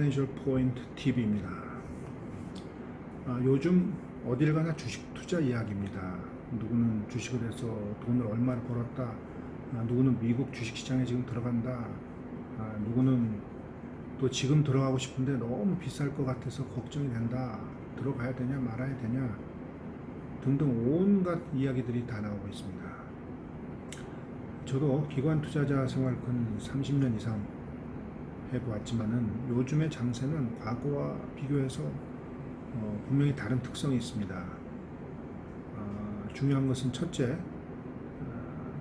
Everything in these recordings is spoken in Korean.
파이낸셜 포인트 TV입니다. 요즘 어딜 가나 주식 투자 이야기입니다. 누구는 주식을 해서 돈을 얼마를 벌었다. 누구는 미국 주식시장에 지금 들어간다. 누구는 또 지금 들어가고 싶은데 너무 비쌀 것 같아서 걱정이 된다. 들어가야 되냐 말아야 되냐 등등 온갖 이야기들이 다 나오고 있습니다. 저도 기관 투자자 생활 근 30년 이상 해보았지만은 요즘의 장세는 과거와 비교해서 분명히 다른 특성이 있습니다. 중요한 것은 첫째,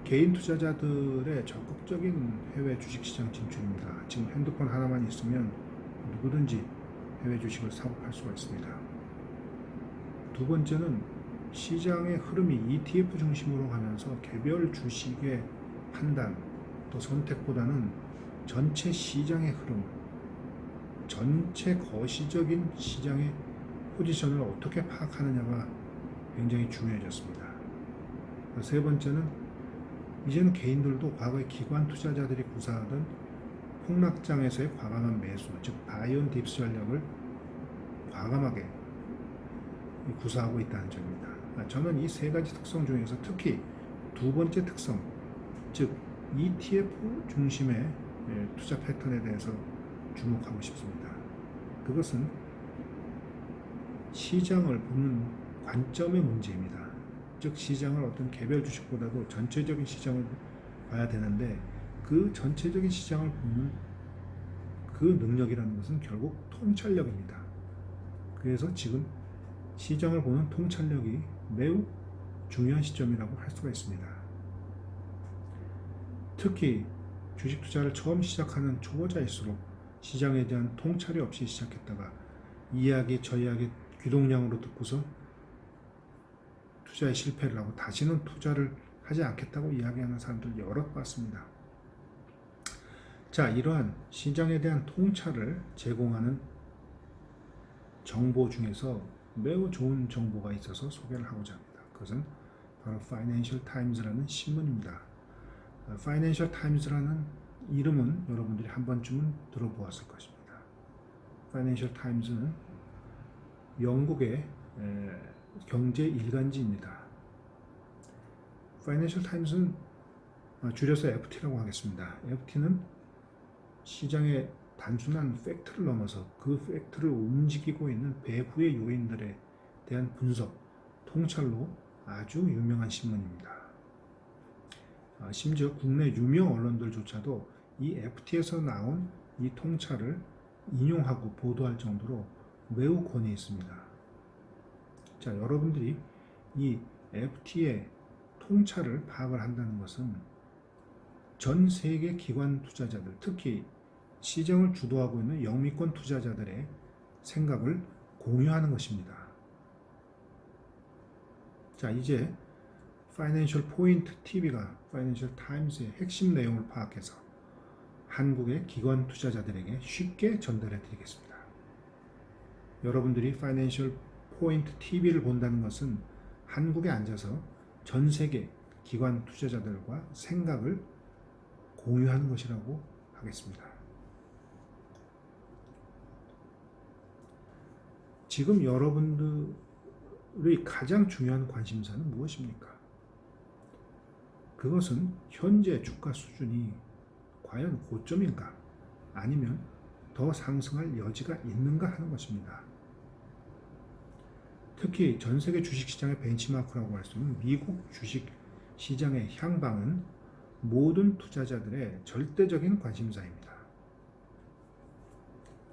개인 투자자들의 적극적인 해외 주식시장 진출입니다. 지금 핸드폰 하나만 있으면 누구든지 해외 주식을 사고 팔 수가 있습니다. 두 번째는 시장의 흐름이 ETF 중심으로 가면서 개별 주식의 판단 또 선택보다는 전체 시장의 흐름, 전체 거시적인 시장의 포지션을 어떻게 파악하느냐가 굉장히 중요해졌습니다. 세 번째는 이제는 개인들도 과거의 기관 투자자들이 구사하던 폭락장에서의 과감한 매수, 즉 바이 온 딥스 전략을 과감하게 구사하고 있다는 점입니다. 저는 이 세 가지 특성 중에서 특히 두 번째 특성, 즉 ETF 중심의 투자 패턴에 대해서 주목하고 싶습니다. 그것은 시장을 보는 관점의 문제입니다. 즉 시장을 어떤 개별 주식보다도 전체적인 시장을 봐야 되는데 그 전체적인 시장을 보는 그 능력이라는 것은 결국 통찰력입니다. 그래서 지금 시장을 보는 통찰력이 매우 중요한 시점이라고 할 수가 있습니다. 특히 주식 투자를 처음 시작하는 초보자일수록 시장에 대한 통찰이 없이 시작했다가 이야기 저 이야기 귀동냥으로 듣고서 투자에 실패를 하고 다시는 투자를 하지 않겠다고 이야기하는 사람들 여러 봤습니다. 자, 이러한 시장에 대한 통찰을 제공하는 정보 중에서 매우 좋은 정보가 있어서 소개를 하고자 합니다. 그것은 바로 파이낸셜 타임즈라는 신문입니다. 파이낸셜 타임즈라는 이름은 여러분들이 한 번쯤은 들어보았을 것입니다. 파이낸셜 타임즈는 영국의 경제 일간지입니다. 파이낸셜 타임즈는 줄여서 FT라고 하겠습니다. FT는 시장의 단순한 팩트를 넘어서 그 팩트를 움직이고 있는 배후의 요인들에 대한 분석, 통찰로 아주 유명한 신문입니다. 심지어 국내 유명 언론들조차도 이 FT에서 나온 이 통찰을 인용하고 보도할 정도로 매우 권위 있습니다. 자, 여러분들이 이 FT의 통찰을 파악을 한다는 것은 전 세계 기관 투자자들, 특히 시장을 주도하고 있는 영미권 투자자들의 생각을 공유하는 것입니다. 자, 이제 파이낸셜 포인트 TV가 파이낸셜 타임스의 핵심 내용을 파악해서 한국의 기관 투자자들에게 쉽게 전달해 드리겠습니다. 여러분들이 파이낸셜 포인트 TV를 본다는 것은 한국에 앉아서 전 세계 기관 투자자들과 생각을 공유하는 것이라고 하겠습니다. 지금 여러분들의 가장 중요한 관심사는 무엇입니까? 그것은 현재 주가 수준이 과연 고점인가 아니면 더 상승할 여지가 있는가 하는 것입니다. 특히 전 세계 주식시장의 벤치마크라고 할 수 있는 미국 주식시장의 향방은 모든 투자자들의 절대적인 관심사입니다.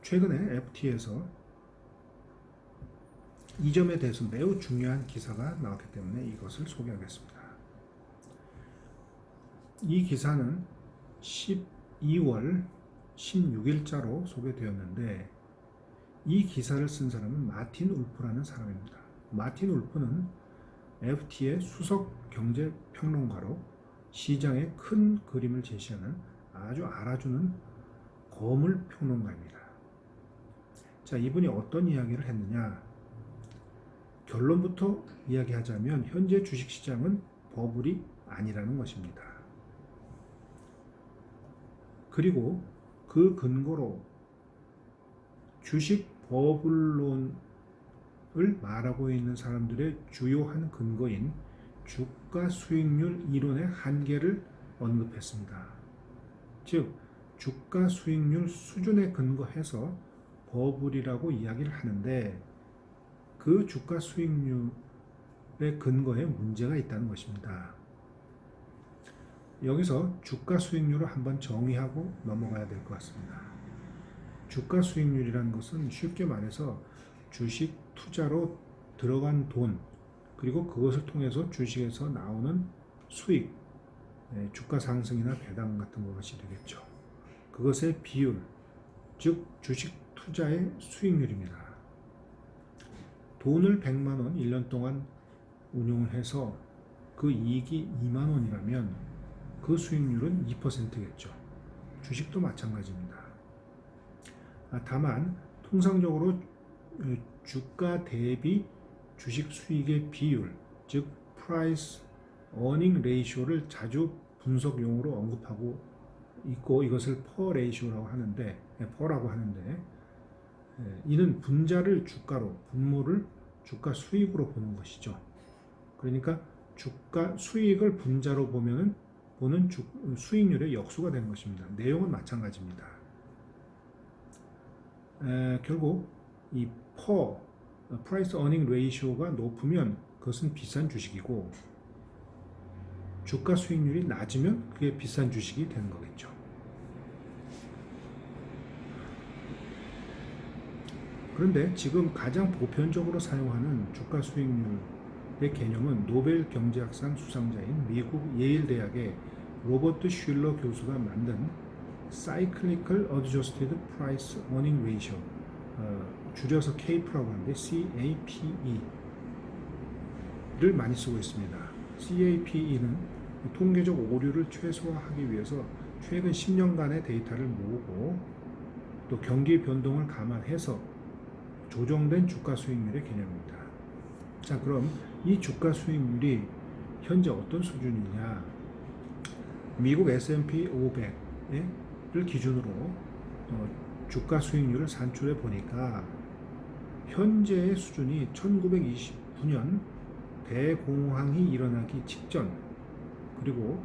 최근에 FT에서 이 점에 대해서 매우 중요한 기사가 나왔기 때문에 이것을 소개하겠습니다. 이 기사는 12월 16일자로 소개되었는데 이 기사를 쓴 사람은 마틴 울프라는 사람입니다. 마틴 울프는 FT의 수석 경제평론가로 시장의 큰 그림을 제시하는 아주 알아주는 거물 평론가입니다. 자, 이분이 어떤 이야기를 했느냐? 결론부터 이야기하자면 현재 주식시장은 버블이 아니라는 것입니다. 그리고 그 근거로 주식 버블론을 말하고 있는 사람들의 주요한 근거인 주가 수익률 이론의 한계를 언급했습니다. 즉, 주가 수익률 수준에 근거해서 버블이라고 이야기를 하는데 그 주가 수익률의 근거에 문제가 있다는 것입니다. 여기서 주가 수익률을 한번 정의하고 넘어가야 될 것 같습니다. 주가 수익률이라는 것은 쉽게 말해서 주식 투자로 들어간 돈 그리고 그것을 통해서 주식에서 나오는 수익, 주가 상승이나 배당 같은 것이 되겠죠. 그것의 비율, 즉 주식 투자의 수익률입니다. 돈을 100만 원 1년 동안 운용을 해서 그 이익이 2만 원이라면 그 수익률은 2%겠죠. 주식도 마찬가지입니다. 다만 통상적으로 주가 대비 주식 수익의 비율, 즉 Price Earning Ratio를 자주 분석용으로 언급하고 있고 이것을 per ratio라고 하는데, per라고 하는데, 이는 분자를 주가로, 분모를 주가 수익으로 보는 것이죠. 그러니까 주가 수익을 분자로 보는 수익률의 역수가 되는 것입니다. 내용은 마찬가지입니다. 결국 이 Price Earning Ratio가 높으면 그것은 비싼 주식이고 주가 수익률이 낮으면 그게 비싼 주식이 되는 거겠죠. 그런데 지금 가장 보편적으로 사용하는 주가 수익률의 개념은 노벨 경제학상 수상자인 미국 예일 대학의 로버트 슐러 교수가 만든 Cyclical Adjusted Price Earning Ratio, 줄여서 CAPE라고 하는데 CAPE를 많이 쓰고 있습니다. CAPE는 통계적 오류를 최소화하기 위해서 최근 10년간의 데이터를 모으고 또 경기 변동을 감안해서 조정된 주가 수익률의 개념입니다. 자, 그럼 이 주가 수익률이 현재 어떤 수준이냐? 미국 S&P 500을 기준으로 주가 수익률을 산출해 보니까 현재의 수준이 1929년 대공황이 일어나기 직전 그리고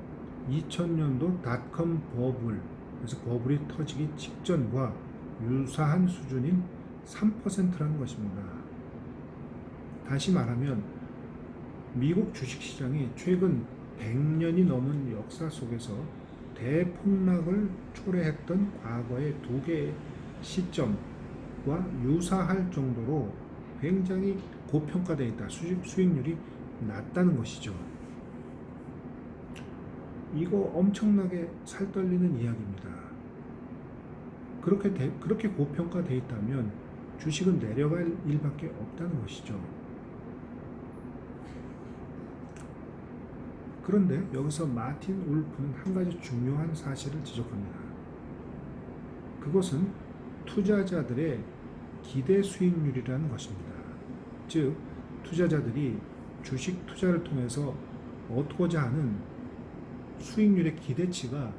2000년도 닷컴 버블, 그래서 버블이 터지기 직전과 유사한 수준인 3%라는 것입니다. 다시 말하면 미국 주식시장이 최근 100년이 넘은 역사 속에서 대폭락을 초래했던 과거의 두 개의 시점과 유사할 정도로 굉장히 고평가되어 있다. 수익률이 낮다는 것이죠. 이거 엄청나게 살떨리는 이야기입니다. 그렇게 고평가되어 있다면 주식은 내려갈 일밖에 없다는 것이죠. 그런데 여기서 마틴 울프는 한 가지 중요한 사실을 지적합니다. 그것은 투자자들의 기대 수익률이라는 것입니다. 즉, 투자자들이 주식 투자를 통해서 얻고자 하는 수익률의 기대치가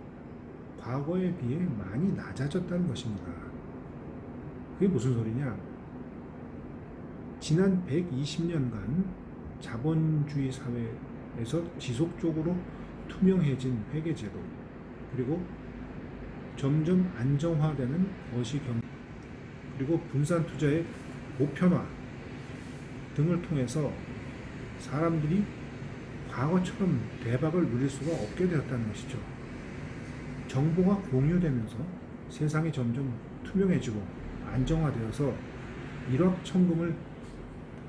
과거에 비해 많이 낮아졌다는 것입니다. 그게 무슨 소리냐? 지난 120년간 자본주의 사회에서 지속적으로 투명해진 회계제도 그리고 점점 안정화되는 거시경 그리고 분산 투자의 보편화 등을 통해서 사람들이 과거처럼 대박을 누릴 수가 없게 되었다는 것이죠. 정보가 공유되면서 세상이 점점 투명해지고 안정화되어서 일확천금을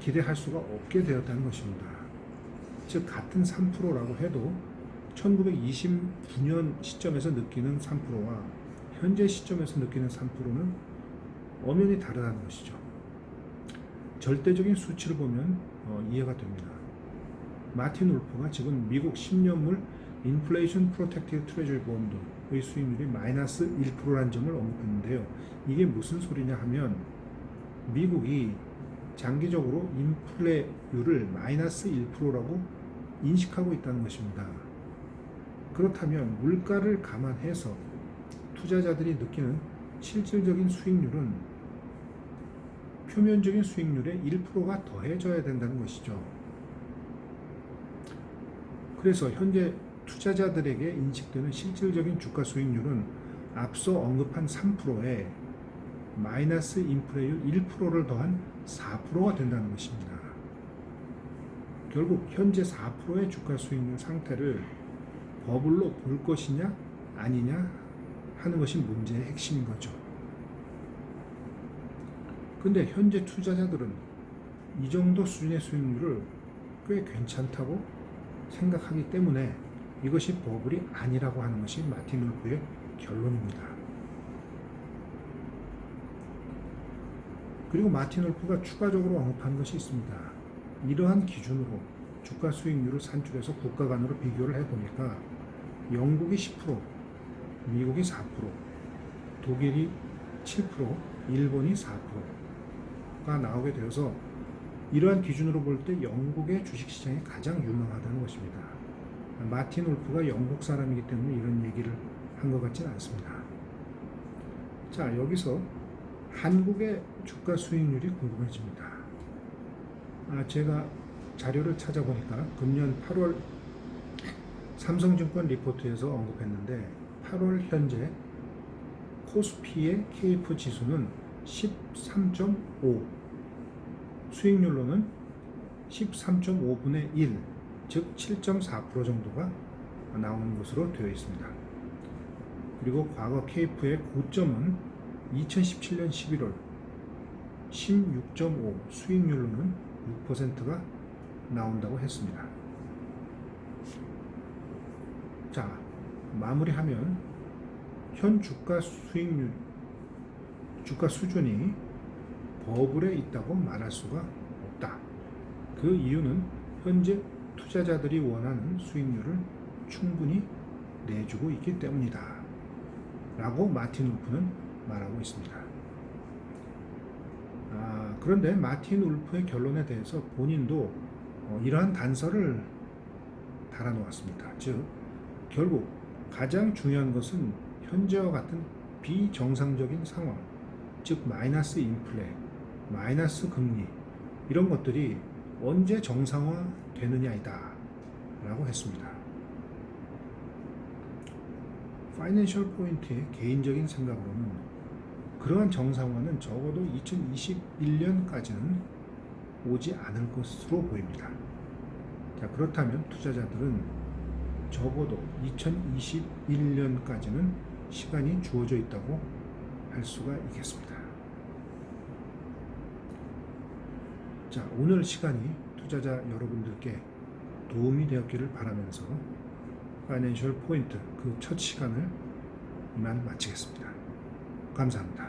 기대할 수가 없게 되었다는 것입니다. 즉 같은 3%라고 해도 1929년 시점에서 느끼는 3%와 현재 시점에서 느끼는 3%는 엄연히 다르다는 것이죠. 절대적인 수치를 보면 이해가 됩니다. 마틴 울프가 지금 미국 10년물 인플레이션 프로텍티드 트레저리 본드의 수익률이 마이너스 1%라는 점을 언급했는데요. 이게 무슨 소리냐 하면 미국이 장기적으로 인플레율을 마이너스 1%라고 인식하고 있다는 것입니다. 그렇다면 물가를 감안해서 투자자들이 느끼는 실질적인 수익률은 표면적인 수익률의 1%가 더해져야 된다는 것이죠. 그래서 현재 투자자들에게 인식되는 실질적인 주가 수익률은 앞서 언급한 3%에 마이너스 인플레이율 1%를 더한 4%가 된다는 것입니다. 결국 현재 4%의 주가 수익률 상태를 버블로 볼 것이냐 아니냐 하는 것이 문제의 핵심인 거죠. 근데 현재 투자자들은 이 정도 수준의 수익률을 꽤 괜찮다고 생각하기 때문에 이것이 버블이 아니라고 하는 것이 마틴 울프의 결론입니다. 그리고 마틴 울프가 추가적으로 언급한 것이 있습니다. 이러한 기준으로 주가 수익률을 산출해서 국가 간으로 비교를 해보니까 영국이 10%, 미국이 4%, 독일이 7%, 일본이 4%가 나오게 되어서 이러한 기준으로 볼 때 영국의 주식시장이 가장 유망하다는 것입니다. 마틴 울프가 영국 사람이기 때문에 이런 얘기를 한 것 같지는 않습니다. 자, 여기서 한국의 주가 수익률이 궁금해집니다. 제가 자료를 찾아보니까 금년 8월 삼성증권 리포트에서 언급했는데 8월 현재 코스피의 KF 지수는 13.5, 수익률로는 13.5분의 1, 즉 7.4% 정도가 나오는 것으로 되어 있습니다. 그리고 과거 KF의 고점은 2017년 11월 16.5, 수익률로는 6%가 나온다고 했습니다. 자, 마무리하면 현 주가 수익률, 주가 수준이 버블에 있다고 말할 수가 없다. 그 이유는 현재 투자자들이 원하는 수익률을 충분히 내주고 있기 때문이다 라고 마틴 울프는 말하고 있습니다. 그런데 마틴 울프의 결론에 대해서 본인도 이러한 단서를 달아놓았습니다. 즉, 결국 가장 중요한 것은 현재와 같은 비정상적인 상황, 즉 마이너스 인플레, 마이너스 금리 이런 것들이 언제 정상화 되느냐이다 라고 했습니다. 파이낸셜 포인트의 개인적인 생각으로는 그러한 정상화는 적어도 2021년까지는 오지 않을 것으로 보입니다. 자, 그렇다면 투자자들은 적어도 2021년까지는 시간이 주어져 있다고 할 수가 있겠습니다. 자, 오늘 시간이 투자자 여러분들께 도움이 되었기를 바라면서 파이낸셜 포인트 그 첫 시간을 이만 마치겠습니다. 감사합니다.